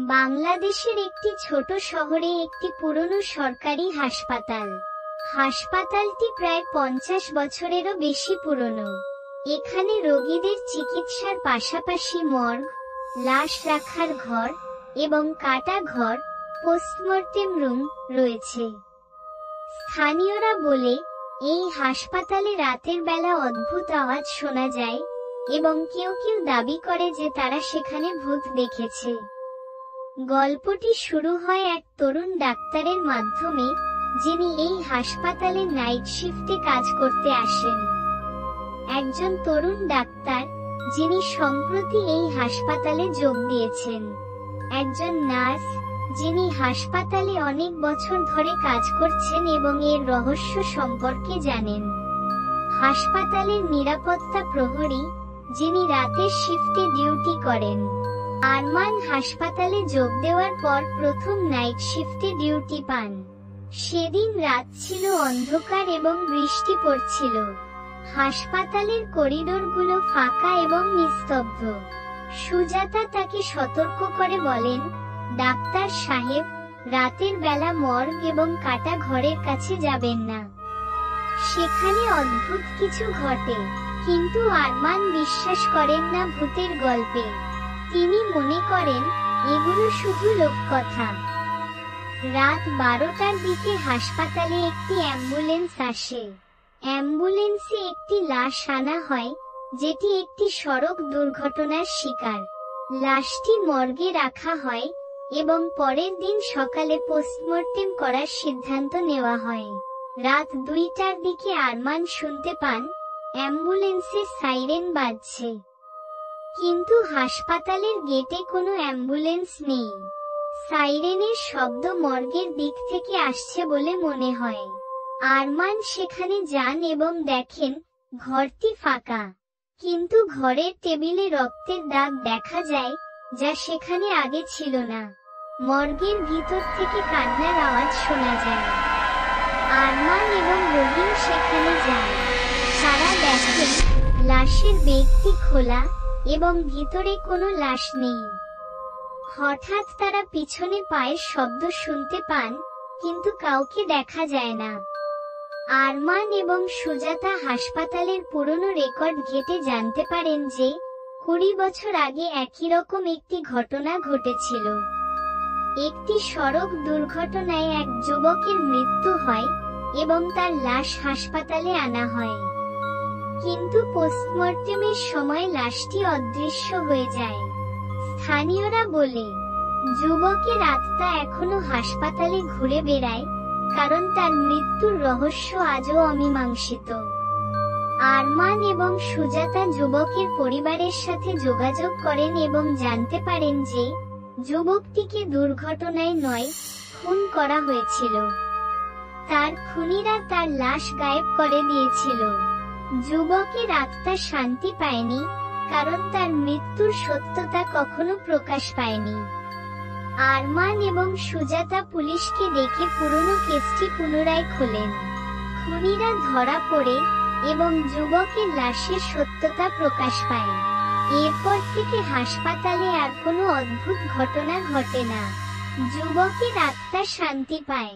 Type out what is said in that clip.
বাংলাদেশের একটি ছোট শহরে একটি পুরনো সরকারি হাসপাতাল। হাসপাতালটি প্রায় 50 বছরেরও বেশি পুরনো। এখানে রোগীদের চিকিৎসার পাশাপাশি মর্গ, লাশ রাখার ঘর এবং কাটা ঘর, পোস্টমর্টেম রুম রয়েছে। স্থানীয়রা বলে, এই হাসপাতালে রাতের বেলা অদ্ভুত আওয়াজ শোনা যায় এবং কেউ কেউ দাবি করে যে তারা সেখানে ভূত দেখেছে। গল্পটি শুরু হয় এক তরুণ ডাক্তারের মাধ্যমে, যিনি এই হাসপাতালে নাইট শিফটে কাজ করতে আসেন। একজন তরুণ ডাক্তার, যিনি সম্প্রতি এই হাসপাতালে যোগ দিয়েছেন। একজন নার্স, যিনি হাসপাতালে অনেক বছর ধরে কাজ করছেন এবং এর রহস্য সম্পর্কে জানেন। হাসপাতালের নিরাপত্তা প্রহরী, যিনি রাতের শিফটে ডিউটি করেন। আরমান হাসপাতালে যোগ দেওয়ার পর প্রথম নাইট শিফটে ডিউটি পান। সেদিন রাত ছিল অন্ধকার এবং বৃষ্টি পড়ছিল। হাসপাতালের করিডোরগুলো ফাঁকা এবং নিস্তব্ধ। সুজাতা তাকে সতর্ক করে বলেন, ডাক্তার সাহেব, রাতের বেলা মর্গ এবং কাটা ঘরের কাছে যাবেন না। সেখানে অদ্ভুত কিছু ঘটে। কিন্তু আরমান বিশ্বাস করেন না ভূতের গল্পে। তিনি মনে করেন, এগুলো শুধু লোককথা। রাত 12টার দিকে হাসপাতালে একটি অ্যাম্বুলেন্স আসে। অ্যাম্বুলেন্সে একটি লাশ আনা হয়, যেটি একটি সড়ক দুর্ঘটনার শিকার। লাশটি মর্গে রাখা হয় এবং পরের দিন সকালে পোস্টমর্টেম করার সিদ্ধান্ত নেওয়া হয়। রাত 2টার দিকে আরমান শুনতে পান, অ্যাম্বুলেন্সের সাইরেন বাজছে। কিন্তু হাসপাতালের গেটে কোনো অ্যাম্বুলেন্স নেই। সাইরেনের শব্দ মর্গের দিক থেকে আসছে বলে মনে হয়। আরমান সেখানে যান এবং দেখেন, ঘরটি ফাঁকা। কিন্তু ঘরের টেবিলে রক্তের দাগ দেখা যায়, যা সেখানে আগে ছিল না। মর্গের ভিতর থেকে কান্নার আওয়াজ শোনা যায়। আরমান এবং রহিম সেখানে যায়। তারা দেখেন, লাশের ব্যাগটি খোলা এবং ভিতরে কোনো লাশ নেই। হঠাৎ তারা পিছনে পায়ের শব্দ শুনতে পান, কিন্তু কাউকে দেখা যায় না। আরমান এবং সুজাতা হাসপাতালের পুরনো রেকর্ড ঘেঁটে জানতে পারেন যে 20 বছর আগে একই রকম একটি ঘটনা ঘটেছিল। একটি সড়ক দুর্ঘটনায় এক যুবকের মৃত্যু হয় এবং তার লাশ হাসপাতালে আনা হয়। কিন্তু পোস্টমর্টেমের সময় লাশটি অদৃশ্য হয়ে যায়। স্থানীয়রা বলে, যুবকের আত্মা এখনো হাসপাতালে ঘুরে বেড়ায়, কারণ তার মৃত্যুর রহস্য আজও অমীমাংসিত। আরমান এবং সুজাতা যুবকের পরিবারের সাথে যোগাযোগ করেন এবং জানতে পারেন যে, যুবকটিকে দুর্ঘটনায় নয়, খুন করা হয়েছিল। তার খুনিরা তার লাশ গায়েব করে দিয়েছিল। যুবকের আত্মা শান্তি পায়নি, কারণ তার মৃত্যুর সত্যতা কখনো প্রকাশ পায়নি। আরমান এবং সুজাতা পুলিশকে ডেকে পুরনো কেসটি পুনরায় খোলেন। খুনিরা ধরা পড়ে এবং যুবকের লাশের সত্যতা প্রকাশ পায়। এরপর থেকে হাসপাতালে আর কোনো অদ্ভুত ঘটনা ঘটে না। যুবকের আত্মা শান্তি পায়।